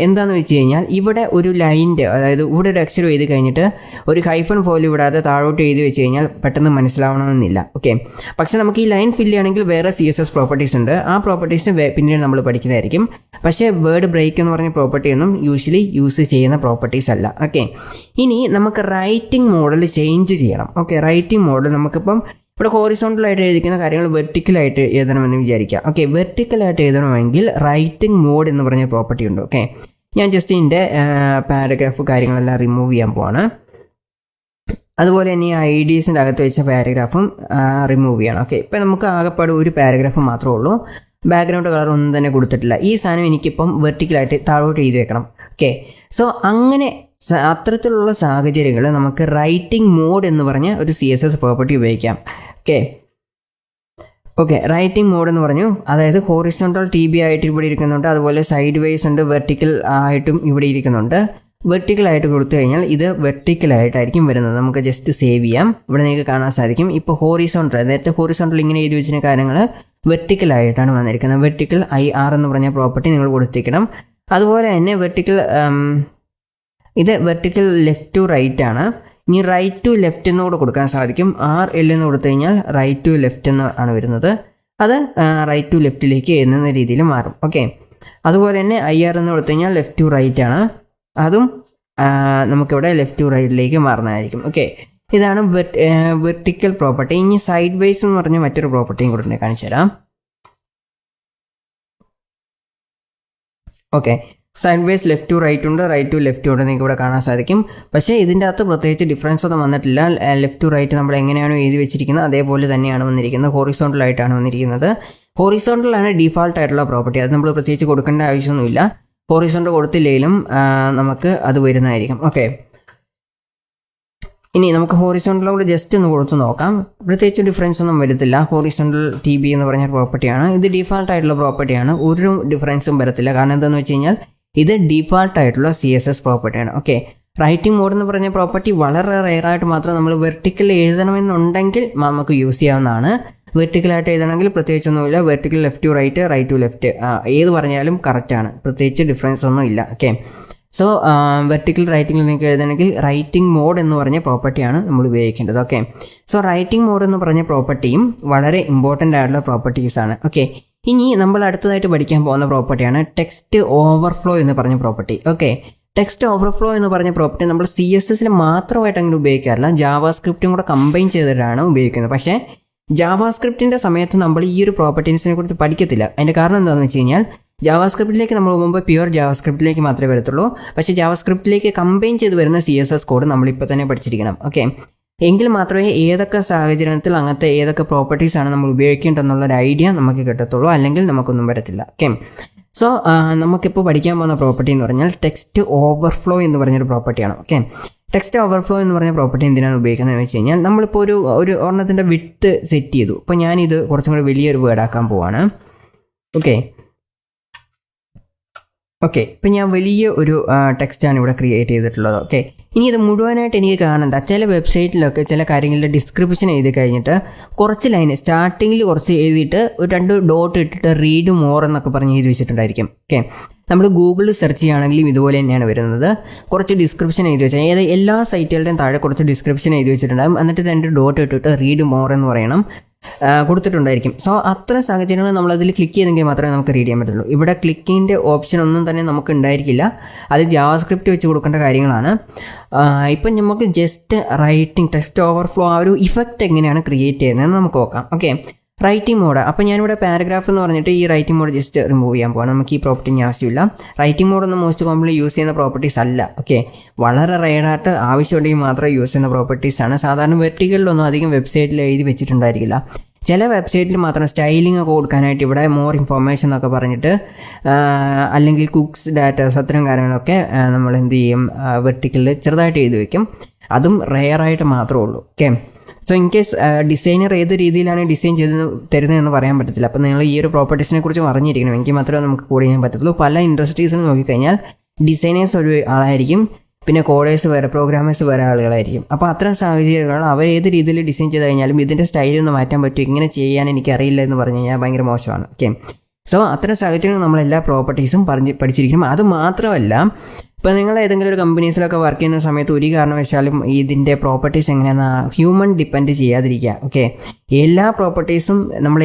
എന്താണെന്ന് വെച്ച് കഴിഞ്ഞാൽ ഇവിടെ ഒരു ലൈൻ്റെ, അതായത് ഇവിടെ ഒരു അക്ഷരം എഴുതി കഴിഞ്ഞിട്ട് ഒരു ഹൈഫൺ പോലും വിടാതെ താഴോട്ട് എഴുതി വെച്ച് കഴിഞ്ഞാൽ പെട്ടെന്ന് മനസ്സിലാവണമെന്നില്ല. ഓക്കെ, പക്ഷേ നമുക്ക് ഈ ലൈൻ ഫില്ല് ചെയ്യണമെങ്കിൽ വേറെ CSS പ്രോപ്പർട്ടീസ് ഉണ്ട്. ആ പ്രോപ്പർട്ടീസ് പിന്നീട് നമ്മൾ പഠിക്കുന്നതായിരിക്കും. പക്ഷേ വേർഡ് ബ്രേക്ക് എന്ന് പറഞ്ഞ പ്രോപ്പർട്ടി ഒന്നും യൂഷ്വലി യൂസ് ചെയ്യുന്ന പ്രോപ്പർട്ടീസ് അല്ല. ഓക്കെ, ഇനി നമുക്ക് റൈറ്റിംഗ് മോഡൽ ചേഞ്ച് ചെയ്യണം. ഓക്കെ, റൈറ്റിംഗ് മോഡൽ നമുക്കിപ്പം ഇവിടെ ഹോറിസോണ്ടലായിട്ട് എഴുതിക്കുന്ന കാര്യങ്ങൾ വെർട്ടിക്കലായിട്ട് എഴുതണമെന്ന് വിചാരിക്കുക. ഓക്കെ, വെർട്ടിക്കലായിട്ട് എഴുതണമെങ്കിൽ റൈറ്റിംഗ് മോഡ് എന്ന് പറഞ്ഞ പ്രോപ്പർട്ടി ഉണ്ട്. ഓക്കെ, ഞാൻ ജസ്റ്റ് ഇതിൻ്റെ പാരഗ്രാഫ് കാര്യങ്ങളെല്ലാം റിമൂവ് ചെയ്യാൻ പോവാണ്. അതുപോലെ തന്നെ ഈ IDSൻ്റെ അകത്ത് വെച്ച പാരഗ്രാഫും റിമൂവ് ചെയ്യണം. ഓക്കെ, ഇപ്പം നമുക്ക് ആകെപ്പാട് ഒരു പാരഗ്രാഫ് മാത്രമേ ഉള്ളൂ. ബാക്ക്ഗ്രൗണ്ട് കളർ ഒന്നും തന്നെ കൊടുത്തിട്ടില്ല. ഈ സാധനം എനിക്കിപ്പം വെർട്ടിക്കലായിട്ട് താഴോട്ട് എഴുതി വെക്കണം. ഓക്കെ, സോ അങ്ങനെ അത്തരത്തിലുള്ള സാഹചര്യങ്ങൾ നമുക്ക് റൈറ്റിംഗ് മോഡ് എന്ന് പറഞ്ഞ ഒരു CSS പ്രോപ്പർട്ടി ഉപയോഗിക്കാം. ഓക്കെ, റൈറ്റിംഗ് മോഡ് എന്ന് പറഞ്ഞു, അതായത് ഹോറിസോണ്ടൽ TB ആയിട്ട് ഇവിടെ ഇരിക്കുന്നുണ്ട്, അതുപോലെ സൈഡ് വേസ് ഉണ്ട്, വെർട്ടിക്കൽ ആയിട്ടും ഇവിടെ ഇരിക്കുന്നുണ്ട്. വെർട്ടിക്കലായിട്ട് കൊടുത്തു കഴിഞ്ഞാൽ ഇത് വെർട്ടിക്കലായിട്ടായിരിക്കും വരുന്നത്. നമുക്ക് ജസ്റ്റ് സേവ് ചെയ്യാം. ഇവിടെ നിങ്ങൾക്ക് കാണാൻ സാധിക്കും ഇപ്പോൾ ഹോറിസോണ്ടൽ, നേരത്തെ ഹോറിസോണ്ടൽ ഇങ്ങനെ എഴുതി വെച്ചിരുന്ന കാര്യങ്ങൾ വെർട്ടിക്കലായിട്ടാണ് വന്നിരിക്കുന്നത്. വെർട്ടിക്കൽ IR എന്ന് പറഞ്ഞ പ്രോപ്പർട്ടി നിങ്ങൾ കൊടുത്തിരിക്കണം. അതുപോലെ തന്നെ ഇത് വെർട്ടിക്കൽ ലെഫ്റ്റ് ടു റൈറ്റ് ആണ്. ഇനി റൈറ്റ് ടു ലെഫ്റ്റ് എന്ന് കൂടെ കൊടുക്കാൻ സാധിക്കും. RL എന്ന് കൊടുത്തു കഴിഞ്ഞാൽ റൈറ്റ് ടു ലെഫ്റ്റ് എന്ന് ആണ് വരുന്നത്. അത് റൈറ്റ് ടു ലെഫ്റ്റിലേക്ക് എഴുതുന്ന രീതിയിൽ മാറും. ഓക്കെ, അതുപോലെ തന്നെ IR എന്ന് കൊടുത്തു കഴിഞ്ഞാൽ ലെഫ്റ്റ് ടു റൈറ്റ് ആണ്. അതും നമുക്കിവിടെ ലെഫ്റ്റ് ടു റൈറ്റിലേക്ക് മാറുന്നതായിരിക്കും. ഓക്കെ, ഇതാണ് വെർട്ടിക്കൽ പ്രോപ്പർട്ടി. ഇനി സൈഡ് വേസ് എന്ന് പറഞ്ഞ മറ്റൊരു പ്രോപ്പർട്ടിയും കൂടെ കാണിച്ചു തരാം. Okay, sideways left to right ഉണ്ട്, റൈറ്റ് ടു ലെഫ്റ്റ് ഉണ്ട്, നിങ്ങൾക്ക് ഇവിടെ കാണാൻ സാധിക്കും. പക്ഷേ ഇതിൻ്റെ അകത്ത് പ്രത്യേകിച്ച് ഡിഫറൻസ് ഒന്നും വന്നിട്ടില്ല. ലെഫ്റ്റ് ടു റൈറ്റ് നമ്മൾ എങ്ങനെയാണോ എഴുതി വെച്ചിരിക്കുന്നത് അതേപോലെ തന്നെയാണ് വന്നിരിക്കുന്നത്. ഹോറിസോണ്ടലായിട്ടാണ് വന്നിരിക്കുന്നത്. ഹോറിസോണ്ടലാണ് ഡീഫാൾട്ട് ആയിട്ടുള്ള പ്രോപ്പർട്ടി. അത് നമ്മൾ പ്രത്യേകിച്ച് കൊടുക്കേണ്ട ആവശ്യമൊന്നുമില്ല. ഹോറിസോണ്ടൽ കൊടുത്തില്ലെങ്കിലും നമുക്ക് അത് വരുന്നതായിരിക്കും. ഓക്കെ, ഇനി നമുക്ക് ഹോറിസോണ്ടലോട് ജസ്റ്റ് ഒന്ന് കൊടുത്ത് നോക്കാം. പ്രത്യേകിച്ച് ഡിഫറൻസ് ഒന്നും വരത്തില്ല. ഹോറിസോണ്ടൽ TB എന്ന് പറഞ്ഞ പ്രോപ്പർട്ടിയാണ്. ഇത് ഡിഫാൾട്ട് ആയിട്ടുള്ള പ്രോപ്പർട്ടിയാണ്. ഒരു ഡിഫറൻസും വരത്തില്ല. കാരണം എന്താണെന്ന് വെച്ച് കഴിഞ്ഞാൽ ഇത് ഡിഫാൾട്ട് ആയിട്ടുള്ള CSS പ്രോപ്പർട്ടിയാണ്. ഓക്കെ, റൈറ്റിംഗ് മോഡ് എന്ന് പറഞ്ഞ പ്രോപ്പർട്ടി വളരെ റെയറായിട്ട് മാത്രം നമ്മൾ വെർട്ടിക്കൽ എഴുതണമെന്നുണ്ടെങ്കിൽ നമുക്ക് യൂസ് ചെയ്യാവുന്നതാണ്. വെർട്ടിക്കലായിട്ട് എഴുതണമെങ്കിൽ പ്രത്യേകിച്ചൊന്നുമില്ല. Vertical left to right, right to left ഏത് പറഞ്ഞാലും കറക്റ്റാണ്. പ്രത്യേകിച്ച് ഡിഫറൻസ് ഒന്നും ഇല്ല. ഓക്കെ, സോ വെർട്ടിക്കൽ റൈറ്റിംഗിൽ നിങ്ങൾക്ക് എഴുതണമെങ്കിൽ റൈറ്റിംഗ് മോഡ് എന്ന് പറഞ്ഞ പ്രോപ്പർട്ടിയാണ് നമ്മൾ ഉപയോഗിക്കേണ്ടത്. ഓക്കെ, സോ റൈറ്റിംഗ് മോഡ് എന്ന് പറഞ്ഞ പ്രോപ്പർട്ടിയും വളരെ ഇമ്പോർട്ടൻ്റ് ആയിട്ടുള്ള പ്രോപ്പർട്ടീസാണ്. ഓക്കെ, ഇനി നമ്മൾ അടുത്തതായിട്ട് പഠിക്കാൻ പോകുന്ന പ്രോപ്പർട്ടിയാണ് ടെക്സ്റ്റ് ഓവർഫ്ലോ എന്ന് പറഞ്ഞ പ്രോപ്പർട്ടി. ഓക്കെ, ടെക്സ്റ്റ് ഓവർഫ്ലോ എന്ന് പറഞ്ഞ പ്രോപ്പർട്ടി നമ്മൾ CSSൽ മാത്രമായിട്ട് അങ്ങനെ ഉപയോഗിക്കാറില്ല. ജാവാസ്ക്രിപ്റ്റും കൂടെ കമ്പൈൻ ചെയ്തിട്ടാണ് ഉപയോഗിക്കുന്നത്. പക്ഷേ ജാവാസ്ക്രിപ്റ്റിൻ്റെ സമയത്ത് നമ്മൾ ഈ ഒരു പ്രോപ്പർട്ടീസിനെ കുറിച്ച് പഠിക്കത്തില്ല. അതിൻ്റെ കാരണം എന്താണെന്ന് വെച്ച് കഴിഞ്ഞാൽ ജാവാസ്ക്രിപ്റ്റിലേക്ക് നമ്മൾ പോകുമ്പോൾ പ്യുവർ ജാവാസ്ക്രിപ്റ്റിലേക്ക് മാത്രമേ വരത്തുള്ളൂ. പക്ഷേ ജാവാസ്ക്രിപ്റ്റിലേക്ക് കമ്പൈൻ ചെയ്ത് വരുന്ന CSS കോഡ് നമ്മളിപ്പോൾ തന്നെ പഠിച്ചിരിക്കണം. ഓക്കെ, എങ്കിൽ മാത്രമേ ഏതൊക്കെ സാഹചര്യത്തിൽ അങ്ങനത്തെ ഏതൊക്കെ പ്രോപ്പർട്ടീസാണ് നമ്മൾ ഉപയോഗിക്കേണ്ടതെന്നുള്ളൊരു ഐഡിയ നമുക്ക് കിട്ടത്തുള്ളൂ. അല്ലെങ്കിൽ നമുക്കൊന്നും വരത്തില്ല. ഓക്കെ, സോ നമുക്കിപ്പോൾ പഠിക്കാൻ പോകുന്ന പ്രോപ്പർട്ടി എന്ന് പറഞ്ഞാൽ ടെക്സ്റ്റ് ഓവർഫ്ലോ എന്ന് പറഞ്ഞൊരു പ്രോപ്പർട്ടിയാണ്. ഓക്കെ, ടെക്സ്റ്റ് ഓവർഫ്ലോ എന്ന് പറഞ്ഞ പ്രോപ്പർട്ടി എന്തിനാണ് ഉപയോഗിക്കുന്നത് വെച്ച് കഴിഞ്ഞാൽ നമ്മളിപ്പോൾ ഒരു ഒരെണ്ണത്തിൻ്റെ വിഡ്ത്ത് സെറ്റ് ചെയ്തു. അപ്പോൾ ഞാനിത് കുറച്ചും കൂടി വലിയൊരു വേർഡാക്കാൻ പോവാണ്. ഓക്കെ, ഇപ്പം ഞാൻ വലിയ ഒരു ടെക്സ്റ്റാണ് ഇവിടെ ക്രിയേറ്റ് ചെയ്തിട്ടുള്ളത്. ഓക്കെ, ഇനി ഇത് മുഴുവനായിട്ട് എനിക്ക് കാണണ്ട. ചില വെബ്സൈറ്റിലൊക്കെ ചില കാര്യങ്ങളുടെ ഡിസ്ക്രിപ്ഷൻ എഴുതി കഴിഞ്ഞിട്ട് കുറച്ച് ലൈൻ സ്റ്റാർട്ടിങ്ങിൽ കുറച്ച് എഴുതിയിട്ട് ഒരു 2 ഡോട്ട് ഇട്ടിട്ട് റീഡ് മോർ എന്നൊക്കെ പറഞ്ഞ് എഴുതി വെച്ചിട്ടുണ്ടായിരിക്കും. ഓക്കെ, നമ്മൾ ഗൂഗിളിൽ സെർച്ച് ചെയ്യുകയാണെങ്കിലും ഇതുപോലെ തന്നെയാണ് വരുന്നത്. കുറച്ച് ഡിസ്ക്രിപ്ഷൻ എഴുതി വെച്ചാൽ അതായത് എല്ലാ സൈറ്റുകളുടെയും താഴെ കുറച്ച് ഡിസ്ക്രിപ്ഷൻ എഴുതി വെച്ചിട്ടുണ്ടാകും. എന്നിട്ട് 2 ഡോട്ട് ഇട്ടിട്ട് റീഡ് മോർ എന്ന് പറയണം കൊടുത്തിട്ടുണ്ടായിരിക്കും. സോ അത്ര സാഹചര്യങ്ങൾ നമ്മളതിൽ ക്ലിക്ക് ചെയ്തെങ്കിൽ മാത്രമേ നമുക്ക് റീഡ് ചെയ്യാൻ പറ്റുള്ളൂ. ഇവിടെ ക്ലിക്കിൻ്റെ ഓപ്ഷൻ ഒന്നും തന്നെ നമുക്ക് ഉണ്ടായിരിക്കില്ല. അത് ജാവാസ്ക്രിപ്റ്റ് വെച്ച് കൊടുക്കേണ്ട കാര്യങ്ങളാണ്. ഇപ്പം നമുക്ക് ജസ്റ്റ് റൈറ്റിംഗ് ടെക്സ്റ്റ് ഓവർഫ്ലോ ആ ഒരു ഇഫക്റ്റ് എങ്ങനെയാണ് ക്രിയേറ്റ് ചെയ്യുന്നതെന്ന് നമുക്ക് നോക്കാം. Okay, writing mode. അപ്പോൾ ഞാനിവിടെ പാരഗ്രാഫ് എന്ന് പറഞ്ഞിട്ട് ഈ റൈറ്റിംഗ് മോഡ് ജസ്റ്റ് റിമൂവ് ചെയ്യാൻ പോകണം. നമുക്ക് ഈ പ്രോപ്പർട്ടി ആവശ്യമില്ല. റൈറ്റിംഗ് മോഡ് ഒന്നും മോസ്റ്റ് കോമൺലി യൂസ് ചെയ്യുന്ന പ്രോപ്പർട്ടീസ് അല്ല. ഓക്കെ, വളരെ റെയറായിട്ട് ആവശ്യമുണ്ടെങ്കിൽ മാത്രമേ യൂസ് ചെയ്യുന്ന പ്രോപ്പർട്ടീസാണ്. സാധാരണ വെർട്ടിക്കലിലൊന്നും അധികം വെബ്സൈറ്റിൽ എഴുതി വെച്ചിട്ടുണ്ടായിരിക്കില്ല. ചില വെബ്സൈറ്റിൽ മാത്രം സ്റ്റൈലിംഗ് ഒക്കെ കൊടുക്കാനായിട്ട് ഇവിടെ മോർ ഇൻഫോർമേഷൻ എന്നൊക്കെ പറഞ്ഞിട്ട് അല്ലെങ്കിൽ കുക്സ് ഡാറ്റാസ് അത്തരം കാര്യങ്ങളൊക്കെ നമ്മൾ എന്ത് ചെയ്യും, വെർട്ടിക്കലിൽ ചെറുതായിട്ട് എഴുതി വയ്ക്കും. അതും റെയറായിട്ട് മാത്രമേ ഉള്ളൂ. Okay, so in case designer ഏത് രീതിയിലാണ് ഡിസൈൻ ചെയ്ത് തരുന്നതെന്ന് പറയാൻ പറ്റത്തില്ല. അപ്പോൾ നിങ്ങൾ ഈ ഒരു പ്രോപ്പർട്ടീസിനെ കുറിച്ച് അറിഞ്ഞിരിക്കണം. എങ്കിൽ മാത്രമേ നമുക്ക് കോഡ് ചെയ്യാൻ പറ്റത്തുള്ളൂ. പല ഇൻഡസ്ട്രീസിൽ നോക്കിക്കഴിഞ്ഞാൽ ഡിസൈനേഴ്സ് ഒരു ആളായിരിക്കും, പിന്നെ കോഡേഴ്സ് വേറെ, പ്രോഗ്രാമേഴ്സ് വേറെ ആളുകളായിരിക്കും. അപ്പോൾ അത്തരം സാഹചര്യങ്ങൾ അവർ ഏത് രീതിയിൽ ഡിസൈൻ ചെയ്ത് കഴിഞ്ഞാലും ഇതിൻ്റെ സ്റ്റൈലൊന്ന് മാറ്റാൻ പറ്റും, ഇങ്ങനെ ചെയ്യാൻ എനിക്കറിയില്ല എന്ന് പറഞ്ഞു കഴിഞ്ഞാൽ ഭയങ്കര മോശമാണ്. ഓക്കെ, സോ അത്തരം സാഹചര്യങ്ങൾ നമ്മളെല്ലാ പ്രോപ്പർട്ടീസും പഠിച്ചിരിക്കണം. അത് മാത്രമല്ല, ഇപ്പോൾ നിങ്ങൾ ഏതെങ്കിലും ഒരു കമ്പനീസിലൊക്കെ വർക്ക് ചെയ്യുന്ന സമയത്ത് ഒരു കാരണവശാലും ഇതിൻ്റെ പ്രോപ്പർട്ടീസ് എങ്ങനെയാണെന്ന് ഹ്യൂമൻ ഡിപ്പെൻഡ് ചെയ്യാതിരിക്കുക. ഓക്കെ, എല്ലാ പ്രോപ്പർട്ടീസും നമ്മൾ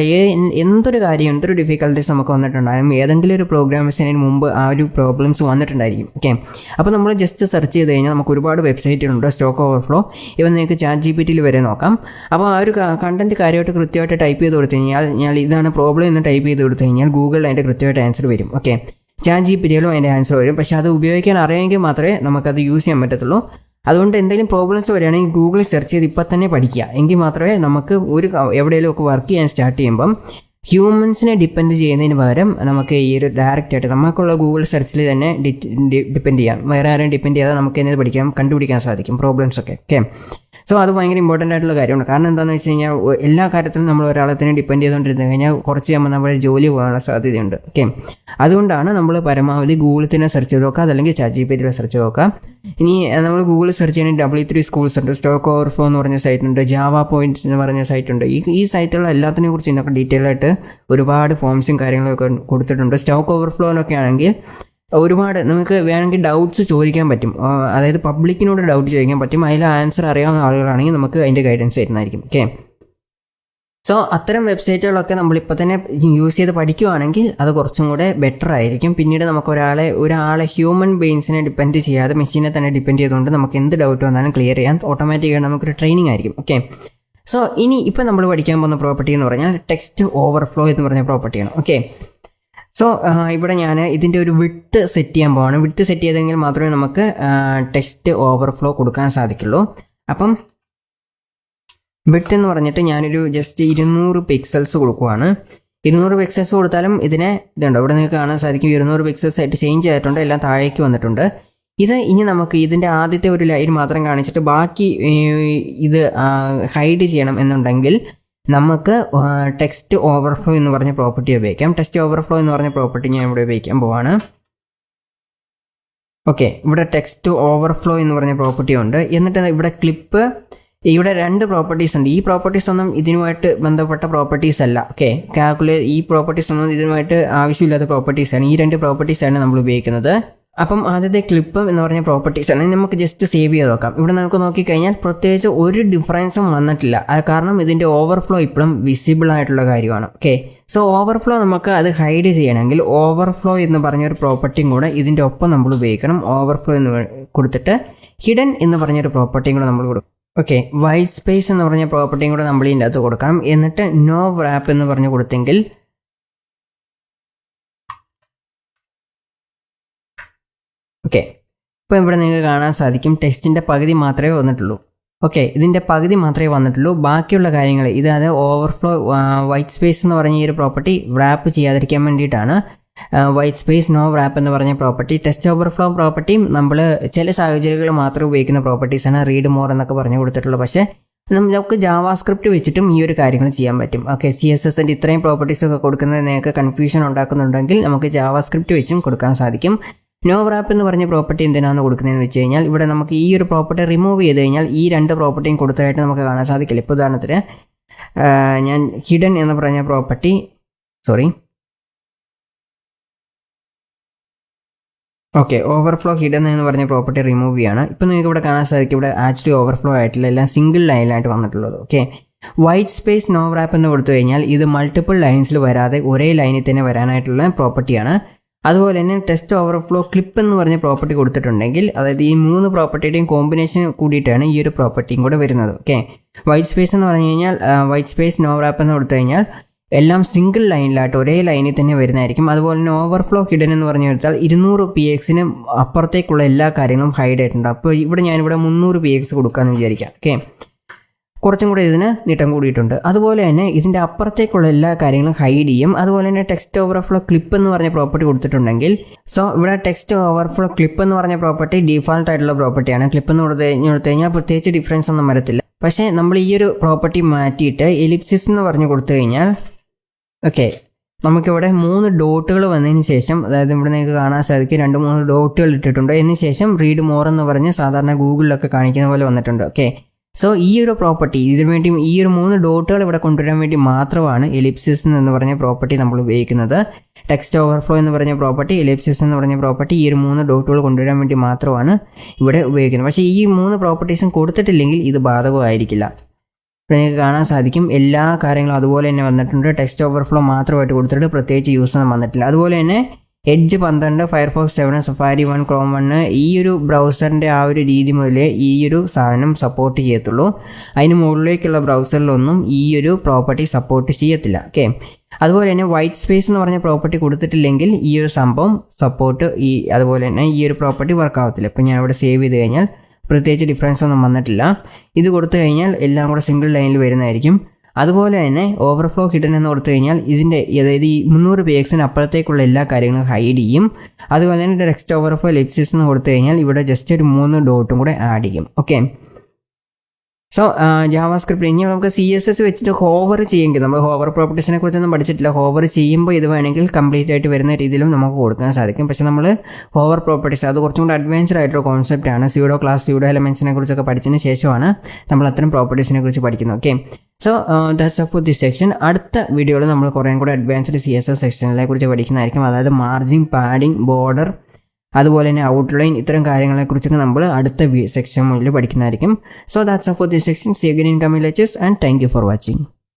എന്തൊരു കാര്യം എന്തൊരു ഡിഫിക്കൽട്ടീസ് നമുക്ക് വന്നിട്ടുണ്ടാകും, ഏതെങ്കിലും ഒരു പ്രോഗ്രാമേഴ്സിന് മുമ്പ് ആ ഒരു പ്രോബ്ലംസ് വന്നിട്ടുണ്ടായിരിക്കും. ഓക്കെ, അപ്പോൾ നമ്മൾ ജസ്റ്റ് സെർച്ച് ചെയ്ത് കഴിഞ്ഞാൽ നമുക്ക് ഒരുപാട് വെബ്സൈറ്റുകളുണ്ട്. സ്റ്റോക്ക് ഓവർഫ്ലോ, ഇവ നിങ്ങൾക്ക് ChatGPTയിൽ വരെ നോക്കാം. അപ്പോൾ ആ ഒരു കണ്ടന്റ് കാര്യമായിട്ട് കൃത്യമായിട്ട് ടൈപ്പ് ചെയ്ത് കൊടുത്തു കഴിഞ്ഞാൽ ഇതാണ് പ്രോബ്ലം എന്ന് ടൈപ്പ് ചെയ്ത് കൊടുത്തു കഴിഞ്ഞാൽ ഗൂഗിളിൽ അതിൻ്റെ കൃത്യമായിട്ട് ആൻസർ വരും. ഓക്കെ, ChatGPTയിലും അതിൻ്റെ ആൻസർ വരും. പക്ഷേ അത് ഉപയോഗിക്കാൻ അറിയാമെങ്കിൽ മാത്രമേ നമുക്കത് യൂസ് ചെയ്യാൻ പറ്റത്തുള്ളൂ. അതുകൊണ്ട് എന്തെങ്കിലും പ്രോബ്ലംസ് വരികയാണെങ്കിൽ ഗൂഗിളിൽ സെർച്ച് ചെയ്ത് ഇപ്പം തന്നെ പഠിക്കുക. എങ്കിൽ മാത്രമേ നമുക്ക് എവിടെയെങ്കിലും ഒക്കെ വർക്ക് ചെയ്യാൻ സ്റ്റാർട്ട് ചെയ്യുമ്പം ഹ്യൂമൻസിനെ ഡിപ്പെൻഡ് ചെയ്യുന്നതിന് പകരം നമുക്ക് ഈ ഒരു ഡയറക്റ്റായിട്ട് നമുക്കുള്ള ഗൂഗിൾ സെർച്ചിൽ തന്നെ ഡിപ്പെൻഡ് ചെയ്യാം. വേറെ ആരെയും ഡിപ്പെൻഡ് ചെയ്യാതെ നമുക്ക് എന്നത് കണ്ടുപിടിക്കാൻ സാധിക്കും പ്രോബ്ലംസൊക്കെ. ഓക്കെ, സോ അത് ഭയങ്കര ഇമ്പോർട്ടൻ്റ് ആയിട്ടുള്ള കാര്യമാണ്. കാരണം എന്താണെന്ന് വെച്ച് കഴിഞ്ഞാൽ എല്ലാ കാര്യത്തിലും നമ്മൾ ഒരാളെ തന്നെ ഡിപ്പെൻഡ് ചെയ്തുകൊണ്ടിരുന്നു കഴിഞ്ഞാൽ കുറച്ച് കഴിയുമ്പോൾ നമ്മുടെ ജോലി പോകാനുള്ള സാധ്യതയുണ്ട്. ഓക്കെ, അതുകൊണ്ടാണ് നമ്മൾ പരമാവധി ഗൂഗിളിൽ തന്നെ സെർച്ച് ചെയ്ത് നോക്കുക, അതല്ലെങ്കിൽ ChatGPTയിൽ സെർച്ച് ചെയ്ത് നോക്കുക. ഇനി നമ്മൾ ഗൂഗിളിൽ സെർച്ച് ചെയ്യണമെങ്കിൽ W3 സ്കൂൾസ് ഉണ്ട്, സ്റ്റോക്ക് ഓവർഫ്ലോ എന്ന് പറഞ്ഞ സൈറ്റ് ഉണ്ട്, ജാവ പോയിന്റ്സ് എന്ന് പറഞ്ഞ സൈറ്റ് ഉണ്ട്. ഈ സൈറ്റുകൾ എല്ലാത്തിനെ കുറിച്ച് ഇതിനൊക്കെ ഡീറ്റെയിൽ ആയിട്ട് ഒരുപാട് ഫോംസും കാര്യങ്ങളൊക്കെ കൊടുത്തിട്ടുണ്ട്. സ്റ്റോക്ക് ഓവർഫ്ലോനൊക്കെ ആണെങ്കിൽ ഒരുപാട് നമുക്ക് വേണമെങ്കിൽ ഡൗട്ട്സ് ചോദിക്കാൻ പറ്റും. അതായത് പബ്ലിക്കിനോട് ഡൗട്ട് ചോദിക്കാൻ പറ്റും. അതിൽ ആൻസർ അറിയാവുന്ന ആളുകളാണെങ്കിൽ നമുക്ക് അതിൻ്റെ ഗൈഡൻസ് തരുന്നതായിരിക്കും. ഓക്കെ, സോ അത്തരം വെബ്സൈറ്റുകളൊക്കെ നമ്മളിപ്പോൾ തന്നെ യൂസ് ചെയ്ത് പഠിക്കുകയാണെങ്കിൽ അത് കുറച്ചും കൂടെ ബെറ്റർ ആയിരിക്കും. പിന്നീട് നമുക്ക് ഒരാളെ ഹ്യൂമൻ ബെയിൻസിനെ ഡിപ്പെൻഡ് ചെയ്യാതെ മെഷീനെ തന്നെ ഡിപ്പെൻഡ് ചെയ്തുകൊണ്ട് നമുക്ക് എന്ത് ഡൗട്ട് വന്നാലും ക്ലിയർ ചെയ്യാൻ ഓട്ടോമാറ്റിക്കായിട്ട് നമുക്കൊരു ട്രെയിനിങ് ആയിരിക്കും. ഓക്കെ, സോ ഇനി ഇപ്പം നമ്മൾ പഠിക്കാൻ പോകുന്ന പ്രോപ്പർട്ടി എന്ന് പറഞ്ഞാൽ ടെക്സ്റ്റ് ഓവർഫ്ലോ എന്ന് പറഞ്ഞ പ്രോപ്പർട്ടിയാണ്. ഓക്കെ, സോ ഇവിടെ ഞാൻ ഇതിൻ്റെ ഒരു വിഡ്ത്ത് സെറ്റ് ചെയ്യാൻ പോവാണ്. വിഡ്ത്ത് സെറ്റ് ചെയ്തെങ്കിൽ മാത്രമേ നമുക്ക് ടെക്സ്റ്റ് ഓവർഫ്ലോ കൊടുക്കാൻ സാധിക്കുള്ളൂ. അപ്പം വിഡ്ത്ത് എന്ന് പറഞ്ഞിട്ട് ഞാനൊരു ജസ്റ്റ് 200 പിക്സൽസ് കൊടുക്കുവാണ്. 200 പിക്സൽസ് കൊടുത്താലും ഇതുണ്ടോ ഇവിടെ നിങ്ങൾക്ക് കാണാൻ സാധിക്കും 200 പിക്സൽസ് ആയിട്ട് ചേഞ്ച് ആയിട്ടുണ്ട്, എല്ലാം താഴേക്ക് വന്നിട്ടുണ്ട്. ഇത് ഇനി നമുക്ക് ഇതിൻ്റെ ആദ്യത്തെ ഒരു ലൈൻ മാത്രം കാണിച്ചിട്ട് ബാക്കി ഇത് ഹൈഡ് ചെയ്യണം എന്നുണ്ടെങ്കിൽ നമുക്ക് ടെക്സ്റ്റ് ഓവർഫ്ലോ എന്ന് പറഞ്ഞ പ്രോപ്പർട്ടി ഉപയോഗിക്കാം. ടെക്സ്റ്റ് ഓവർഫ്ലോ എന്ന് പറഞ്ഞ പ്രോപ്പർട്ടി ഞാൻ ഇവിടെ ഉപയോഗിക്കാൻ പോവാണ്. ഓക്കെ, ഇവിടെ ടെക്സ്റ്റ് ഓവർഫ്ലോ എന്ന് പറഞ്ഞ പ്രോപ്പർട്ടി ഉണ്ട്. എന്നിട്ട് ഇവിടെ ക്ലിപ്പ്, ഇവിടെ 2 പ്രോപ്പർട്ടീസ് ഉണ്ട്. ഈ പ്രോപ്പർട്ടീസ് ഒന്നും ഇതിനുമായിട്ട് ബന്ധപ്പെട്ട പ്രോപ്പർട്ടീസ് അല്ല. ഓക്കെ, ഈ പ്രോപ്പർട്ടീസ് ഒന്നും ഇതിനുമായിട്ട് ആവശ്യമില്ലാത്ത പ്രോപ്പർട്ടീസാണ്. ഈ 2 പ്രോപ്പർട്ടീസാണ് നമ്മൾ ഉപയോഗിക്കുന്നത്. അപ്പം ആദ്യത്തെ ക്ലിപ്പ് എന്ന് പറഞ്ഞ പ്രോപ്പർട്ടീസാണ്. നമുക്ക് ജസ്റ്റ് സേവ് ചെയ്ത് നോക്കാം. ഇവിടെ നമുക്ക് നോക്കിക്കഴിഞ്ഞാൽ പ്രത്യേകിച്ച് ഒരു ഡിഫറൻസും വന്നിട്ടില്ല. കാരണം ഇതിൻ്റെ ഓവർഫ്ലോ ഇപ്പോഴും വിസിബിൾ ആയിട്ടുള്ള കാര്യമാണ്. ഓക്കെ, സോ ഓവർഫ്ലോ നമുക്ക് അത് ഹൈഡ് ചെയ്യണമെങ്കിൽ ഓവർഫ്ലോ എന്ന് പറഞ്ഞൊരു പ്രോപ്പർട്ടിയും കൂടെ ഇതിൻ്റെ ഒപ്പം നമ്മൾ ഉപയോഗിക്കണം. ഓവർഫ്ലോ എന്ന് കൊടുത്തിട്ട് ഹിഡൻ എന്ന് പറഞ്ഞൊരു പ്രോപ്പർട്ടിയും കൂടെ നമ്മൾ കൊടുക്കും. ഓക്കെ, വൈറ്റ് സ്പേസ് എന്ന് പറഞ്ഞ പ്രോപ്പർട്ടിയും കൂടെ നമ്മൾ ഇതിൻ്റെ അകത്ത് കൊടുക്കണം. എന്നിട്ട് നോ റാപ്പ് എന്ന് പറഞ്ഞ് കൊടുത്തെങ്കിൽ ഓക്കെ, ഇപ്പോൾ ഇവിടെ നിങ്ങൾക്ക് കാണാൻ സാധിക്കും ടെക്സ്റ്റിൻ്റെ പകുതി മാത്രമേ വന്നിട്ടുള്ളൂ. ഓക്കെ, ഇതിൻ്റെ പകുതി മാത്രമേ വന്നിട്ടുള്ളൂ. ബാക്കിയുള്ള കാര്യങ്ങൾ ഇത് ഓവർഫ്ലോ വൈറ്റ് സ്പേസ് എന്ന് പറഞ്ഞ ഈ ഒരു പ്രോപ്പർട്ടി റാപ്പ് ചെയ്യാതിരിക്കാൻ വേണ്ടിയിട്ടാണ് വൈറ്റ് സ്പേസ് നോ റാപ്പ് എന്ന് പറഞ്ഞ പ്രോപ്പർട്ടി. ടെക്സ്റ്റ് ഓവർഫ്ലോ പ്രോപ്പർട്ടിയും നമ്മൾ ചില സാഹചര്യങ്ങളിൽ മാത്രം ഉപയോഗിക്കുന്ന പ്രോപ്പർട്ടീസാണ്, റീഡ് മോർ എന്നൊക്കെ പറഞ്ഞു കൊടുത്തിട്ടുള്ളത്. പക്ഷേ നമുക്ക് ജാവാസ്ക്രിപ്റ്റ് വെച്ചിട്ടും ഈ ഒരു കാര്യങ്ങൾ ചെയ്യാൻ പറ്റും. ഓക്കെ, CSSൻ്റെ ഇത്രയും പ്രോപ്പർട്ടീസൊക്കെ കൊടുക്കുന്നത് നിങ്ങൾക്ക് കൺഫ്യൂഷൻ ഉണ്ടാക്കുന്നുണ്ടെങ്കിൽ നമുക്ക് ജാവാസ്ക്രിപ്റ്റ് വെച്ചും കൊടുക്കാൻ സാധിക്കും. നോ റാപ്പ് എന്ന് പറഞ്ഞ പ്രോപ്പർട്ടി എന്തിനാണ് കൊടുക്കുന്നതെന്ന് വെച്ച് കഴിഞ്ഞാൽ ഇവിടെ നമുക്ക് ഈ ഒരു പ്രോപ്പർട്ടി റിമൂവ് ചെയ്ത് കഴിഞ്ഞാൽ ഈ 2 പ്രോപ്പർട്ടിയും കൊടുത്തതായിട്ട് നമുക്ക് കാണാൻ സാധിക്കില്ല. ഇപ്പോൾ ഉദാഹരണത്തിന് ഞാൻ ഹിഡൻ എന്ന് പറഞ്ഞ പ്രോപ്പർട്ടി ഓക്കെ, ഓവർഫ്ലോ ഹിഡൻ എന്ന് പറഞ്ഞ പ്രോപ്പർട്ടി റിമൂവ് ചെയ്യാണ്. ഇപ്പോൾ നിങ്ങൾക്ക് ഇവിടെ കാണാൻ സാധിക്കും ഇവിടെ ആക്ച്വലി ഓവർഫ്ലോ ആയിട്ടില്ല, എല്ലാം സിംഗിൾ ലൈനിലായിട്ട് വന്നിട്ടുള്ളത്. Okay, white space no wrap എന്ന് കൊടുത്തു കഴിഞ്ഞാൽ ഇത് മൾട്ടിപ്പിൾ ലൈൻസിൽ വരാതെ ഒരേ ലൈനിൽ തന്നെ വരാനായിട്ടുള്ള പ്രോപ്പർട്ടിയാണ്. അതുപോലെ തന്നെ ടെക്സ്റ്റ് ഓവർഫ്ലോ ക്ലിപ്പ് എന്ന് പറഞ്ഞ പ്രോപ്പർട്ടി കൊടുത്തിട്ടുണ്ടെങ്കിൽ അതായത് ഈ 3 പ്രോപ്പർട്ടിയുടെയും കോമ്പിനേഷൻ കൂടിയിട്ടാണ് ഈ ഒരു പ്രോപ്പർട്ടിയും കൂടെ വരുന്നത്. ഓക്കെ, വൈറ്റ് സ്പേസ് എന്ന് പറഞ്ഞു കഴിഞ്ഞാൽ വൈറ്റ് സ്പേസ് നോ റാപ്പ് എന്ന് കൊടുത്തു കഴിഞ്ഞാൽ എല്ലാം സിംഗിൾ ലൈനിലായിട്ട് ഒരേ ലൈനിൽ തന്നെ വരുന്നതായിരിക്കും. അതുപോലെ തന്നെ ഓവർഫ്ലോ ഹിഡൻ എന്ന് പറഞ്ഞു കൊടുത്താൽ 200 PXന് അപ്പുറത്തേക്കുള്ള എല്ലാ കാര്യങ്ങളും ഹൈഡ് ആയിട്ടുണ്ട്. അപ്പോൾ ഞാനിവിടെ 300 PX കൊടുക്കാമെന്ന് വിചാരിക്കാം. ഓക്കെ, കുറച്ചും കൂടെ ഇതിന് നീട്ടം കൂടിയിട്ടുണ്ട്. അതുപോലെ തന്നെ ഇതിൻ്റെ അപ്പുറത്തേക്കുള്ള എല്ലാ കാര്യങ്ങളും ഹൈഡ് ചെയ്യും. അതുപോലെ തന്നെ ടെക്സ്റ്റ് ഓവർഫ്ലോ ക്ലിപ്പ് എന്ന് പറഞ്ഞ പ്രോപ്പർട്ടി കൊടുത്തിട്ടുണ്ടെങ്കിൽ ഇവിടെ ടെക്സ്റ്റ് ഓവർഫ്ലോ ക്ലിപ്പ് എന്ന് പറഞ്ഞ പ്രോപ്പർട്ടി ഡീഫാൾട്ട് ആയിട്ടുള്ള പ്രോപ്പർട്ടിയാണ്. ക്ലിപ്പ് എന്ന് കൊടുത്തു കഴിഞ്ഞാൽ പ്രത്യേകിച്ച് ഡിഫറൻസ് ഒന്നും വരത്തില്ല. പക്ഷേ നമ്മൾ ഈ ഒരു പ്രോപ്പർട്ടി മാറ്റിയിട്ട് എലിപ്സിസ് എന്ന് പറഞ്ഞു കൊടുത്തു കഴിഞ്ഞാൽ ഓക്കെ, നമുക്കിവിടെ 3 ഡോട്ടുകൾ വന്നതിന് ശേഷം, അതായത് ഇവിടെ നിങ്ങൾക്ക് കാണാൻ സാധിക്കും 2-3 ഡോട്ടുകൾ ഇട്ടിട്ടുണ്ട്. അതിന് ശേഷം റീഡ് മോർ എന്ന് പറഞ്ഞ് സാധാരണ ഗൂഗിളിലൊക്കെ കാണിക്കുന്ന പോലെ വന്നിട്ടുണ്ട്. ഓക്കെ, സോ ഈ ഒരു പ്രോപ്പർട്ടി ഇതിനു വേണ്ടി ഈ ഒരു 3 ഡോട്ടുകൾ ഇവിടെ കൊണ്ടുവരാൻ വേണ്ടി മാത്രമാണ് എലിപ്സിസ് എന്ന് പറഞ്ഞ പ്രോപ്പർട്ടി നമ്മൾ ഉപയോഗിക്കുന്നത്. ടെക്സ്റ്റ് ഓവർഫ്ലോ എന്ന് പറഞ്ഞ പ്രോപ്പർട്ടി, എലിപ്സിസ് എന്ന് പറഞ്ഞ പ്രോപ്പർട്ടി ഈ ഒരു 3 ഡോട്ടുകൾ കൊണ്ടുവരാൻ വേണ്ടി മാത്രമാണ് ഇവിടെ ഉപയോഗിക്കുന്നത്. പക്ഷേ ഈ 3 പ്രോപ്പർട്ടീസും കൊടുത്തിട്ടില്ലെങ്കിൽ ഇത് ബാധകമായിരിക്കില്ല. ഇപ്പോൾ നിങ്ങൾക്ക് കാണാൻ സാധിക്കും എല്ലാ കാര്യങ്ങളും അതുപോലെ തന്നെ വന്നിട്ടുണ്ട്. ടെക്സ്റ്റ് ഓവർഫ്ലോ മാത്രമായിട്ട് കൊടുത്തിട്ട് പ്രത്യേകിച്ച് യൂസ് ഒന്നും വന്നിട്ടില്ല. അതുപോലെ തന്നെ എഡ്ജ് 12, ഫയർഫോക്സ് 7, സഫാരി 1, ക്രോം 1 ഈ ഒരു ബ്രൗസറിൻ്റെ ആ ഒരു രീതി മുതലേ ഈ ഒരു സാധനം സപ്പോർട്ട് ചെയ്യത്തുള്ളൂ. അതിന് മുകളിലേക്കുള്ള ബ്രൗസറിലൊന്നും ഈ ഒരു പ്രോപ്പർട്ടി സപ്പോർട്ട് ചെയ്യത്തില്ല. ഓക്കെ, അതുപോലെ തന്നെ വൈറ്റ് സ്പേസ് എന്ന് പറഞ്ഞ പ്രോപ്പർട്ടി കൊടുത്തിട്ടില്ലെങ്കിൽ ഈ ഒരു സംഭവം സപ്പോർട്ട് അതുപോലെ തന്നെ ഈ ഒരു പ്രോപ്പർട്ടി വർക്ക് ആവത്തില്ല. ഇപ്പോൾ ഞാനിവിടെ സേവ് ചെയ്ത് കഴിഞ്ഞാൽ പ്രത്യേകിച്ച് ഡിഫറൻസ് ഒന്നും വന്നിട്ടില്ല. ഇത് കൊടുത്തു കഴിഞ്ഞാൽ എല്ലാം കൂടെ സിംഗിൾ ലൈനിൽ വരുന്നതായിരിക്കും. അതുപോലെ തന്നെ ഓവർഫ്ലോ ഹിഡൻ എന്ന് കൊടുത്തു കഴിഞ്ഞാൽ ഇതിൻ്റെ അതായത് ഈ 300 PXന് അപ്പുറത്തേക്കുള്ള എല്ലാ കാര്യങ്ങളും ഹൈഡ് ചെയ്യും. അതുപോലെ തന്നെ ടെക്സ്റ്റ് ഓവർഫ്ലോ എലിപ്സിസ് എന്ന് കൊടുത്തു കഴിഞ്ഞാൽ ഇവിടെ ജസ്റ്റ് ഒരു 3 ഡോട്ടും കൂടെ ആഡ് ചെയ്യും. ഓക്കെ, സോ ജാവാസ്ക്രിപ്റ്റ് ഇനി നമുക്ക് CSS വെച്ചിട്ട് ഹോവർ ചെയ്യുമെങ്കിൽ നമ്മൾ ഹോവർ പ്രോപ്പർട്ടീസിനെ കുറിച്ചൊന്നും പഠിച്ചിട്ടില്ല. ഹോവർ ചെയ്യുമ്പോൾ ഇത് വേണമെങ്കിൽ കംപ്ലീറ്റ് ആയിട്ട് വരുന്ന രീതിയിലും നമുക്ക് കൊടുക്കാൻ സാധിക്കും. പക്ഷേ നമ്മൾ ഹോവർ പ്രോപ്പർട്ടീസ് അത് കുറച്ചും കൂടി അഡ്വാൻസ്ഡ് ആയിട്ടുള്ള കോൺസെപ്റ്റാണ്. സ്യൂഡോ ക്ലാസ്, സ്യൂഡോ എലമെൻസിനെ കുറിച്ചൊക്കെ പഠിച്ചതിന് ശേഷമാണ് നമ്മൾ അത്തരം പ്രോപ്പർട്ടീസിനെ കുറിച്ച് പഠിക്കുന്നത്. Okay, so that's of this section. അടുത്ത വീഡിയോയിൽ നമ്മൾ കുറേ കൂടെ അഡ്വാൻസ്ഡ് CSS സെക്ഷനെ കുറിച്ച് പഠിക്കുന്നതായിരിക്കും. അതായത് മാർജിൻ, പാഡിങ്, ബോർഡർ, അതുപോലെ തന്നെ ഔട്ട്ലൈൻ, ഇത്തരം കാര്യങ്ങളെക്കുറിച്ചൊക്കെ നമ്മൾ അടുത്ത സെക്ഷൻ മുന്നിൽ പഠിക്കുന്നതായിരിക്കും. So that's of this section. See you again in coming lectures and thank you for watching.